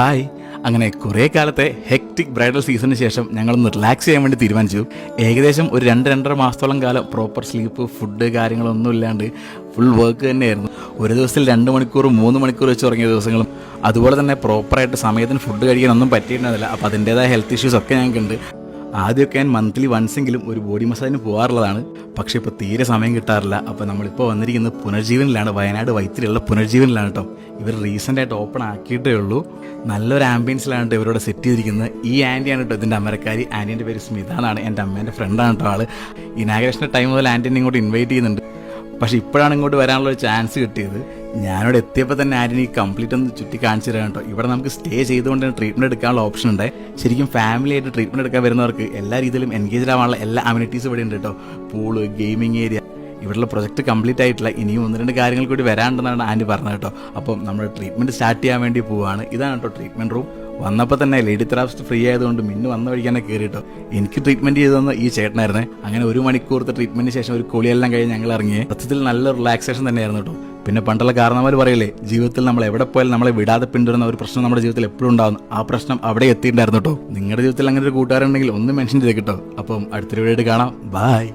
Hi. അങ്ങനെ കുറേ കാലത്തെ ഹെക്ടിക് ബ്രൈഡൽ സീസണിന് ശേഷം ഞങ്ങളൊന്ന് റിലാക്സ് ചെയ്യാൻ വേണ്ടി തീരുമാനിച്ചു. ഏകദേശം ഒരു 2-2.5 മാസത്തോളം കാലം പ്രോപ്പർ സ്ലീപ്പ്, ഫുഡ് കാര്യങ്ങളൊന്നും ഇല്ലാണ്ട് ഫുൾ വർക്ക് തന്നെയായിരുന്നു. ഒരു ദിവസത്തിൽ 2 മണിക്കൂർ 3 മണിക്കൂർ വെച്ച് ഉറങ്ങിയ ദിവസങ്ങളും, അതുപോലെ തന്നെ പ്രോപ്പറായിട്ട് സമയത്തിന് ഫുഡ് കഴിക്കാനൊന്നും പറ്റിയിട്ടുണ്ടായിരുന്നില്ല. അപ്പോൾ അതിൻ്റേതായ ഹെൽത്ത് ഇഷ്യൂസ് ഒക്കെ ഞങ്ങൾക്കുണ്ട്. ആദ്യമൊക്കെ ഞാൻ മന്ത്ലി വൺസെങ്കിലും ഒരു ബോഡി മസാജിന് പോകാറുള്ളതാണ്. പക്ഷേ ഇപ്പോൾ തീരെ സമയം കിട്ടാറില്ല. അപ്പോൾ നമ്മളിപ്പോൾ വന്നിരിക്കുന്നത് പുനർജീവനിലാണ്, വയനാട് വൈത്തിരിയുള്ള പുനർജീവനിലാണ് കേട്ടോ. ഇവർ റീസെൻ്റായിട്ട് ഓപ്പൺ ആക്കിയിട്ടേ ഉള്ളൂ. നല്ലൊരു ആംബിയൻസിലാണ് കേട്ടോ ഇവരോട് സെറ്റ് ചെയ്തിരിക്കുന്നത്. ഈ ആൻറ്റിയാണ് കേട്ടോ ഇതിൻ്റെ അമരക്കാരി. ആൻറ്റീൻ്റെ പേര് സ്മിത എന്നാണ്. എൻ്റെ അമ്മേൻ്റെ ഫ്രണ്ടാണ് കേട്ടോ ആൾ. ഇനാഗ്രേഷൻ്റെ ടൈം മുതൽ ആൻറ്റീനെ ഇങ്ങോട്ട് ഇൻവൈറ്റ് ചെയ്യുന്നുണ്ട്. പക്ഷേ ഇപ്പോഴാണ് ഇങ്ങോട്ട് വരാനുള്ള ഒരു ചാൻസ് കിട്ടിയത്. ഞാനിവിടെ എത്തിയപ്പോൾ തന്നെ ആൻറ്റീനെ കംപ്ലീറ്റ് ഒന്ന് ചുറ്റി കാണിച്ചു തരാം കേട്ടോ. ഇവിടെ നമുക്ക് സ്റ്റേ ചെയ്തുകൊണ്ട് തന്നെ ട്രീറ്റ്മെൻറ്റ് എടുക്കാനുള്ള ഓപ്ഷൻ ഉണ്ട്. ശരിക്കും ഫാമിലി ആയിട്ട് ട്രീറ്റ്മെൻറ്റ് എടുക്കാൻ വരുന്നവർക്ക് എല്ലാ രീതിയിലും എൻഗേജ് ആവാനുള്ള എല്ലാ അമ്യൂണിറ്റീസും ഇവിടെ ഉണ്ട് കേട്ടോ. Pool, gaming area. ഇവിടെയുള്ള പ്രൊജക്റ്റ് കംപ്ലീറ്റ് ആയിട്ടില്ല, ഇനിയും 1-2 കാര്യങ്ങൾ കൂടി വരാണ്ടെന്നാണ് ആൻറ്റി പറഞ്ഞത് കേട്ടോ. അപ്പം നമ്മൾ ട്രീറ്റ്മെൻറ്റ് സ്റ്റാർട്ട് ചെയ്യാൻ വേണ്ടി പോവുകയാണ്. ഇതാണ് കേട്ടോ ട്രീറ്റ്മെൻറ്റ് റൂം. വന്നപ്പോൾ തന്നെ ലേഡി തെറാപ്പിസ്റ്റ് ഫ്രീ ആയതുകൊണ്ട് മിന്നു വന്ന വഴിക്കാനെ കയറി കേട്ടോ. എനിക്ക് ട്രീറ്റ്മെൻറ്റ് ചെയ്തു തന്ന ഈ ചേട്ടനായിരുന്നേ. അങ്ങനെ 1 മണിക്കൂറത്തെ ട്രീറ്റ്മെൻറ്റിന് ശേഷം ഒരു കുളിയെല്ലാം കഴിഞ്ഞ് ഞങ്ങൾ ഇറങ്ങിയേ. സത്യത്തിൽ നല്ല റിലാക്സേഷൻ തന്നെയായിരുന്നു കേട്ടോ. പിന്നെ പണ്ടുള്ള കാരണവന്മാർ പറയില്ലേ, ജീവിതത്തിൽ നമ്മൾ എവിടെ പോയാലും നമ്മളെ വിടാതെ പിന്തുടരുന്ന ഒരു പ്രശ്നം നമ്മുടെ ജീവിതത്തിൽ എപ്പോഴും ഉണ്ടാകുന്നു. ആ പ്രശ്നം അവിടെ എത്തിയിട്ടുണ്ടായിരുന്നു കേട്ടോ. നിങ്ങളുടെ ജീവിതത്തിൽ അങ്ങനെ ഒരു കൂട്ടുകാരുണ്ടെങ്കിൽ ഒന്ന് മെൻഷൻ ചെയ്ത് കേട്ടോ. അപ്പം അടുത്തൊരു വീഡിയോ കാണാം. ബൈ.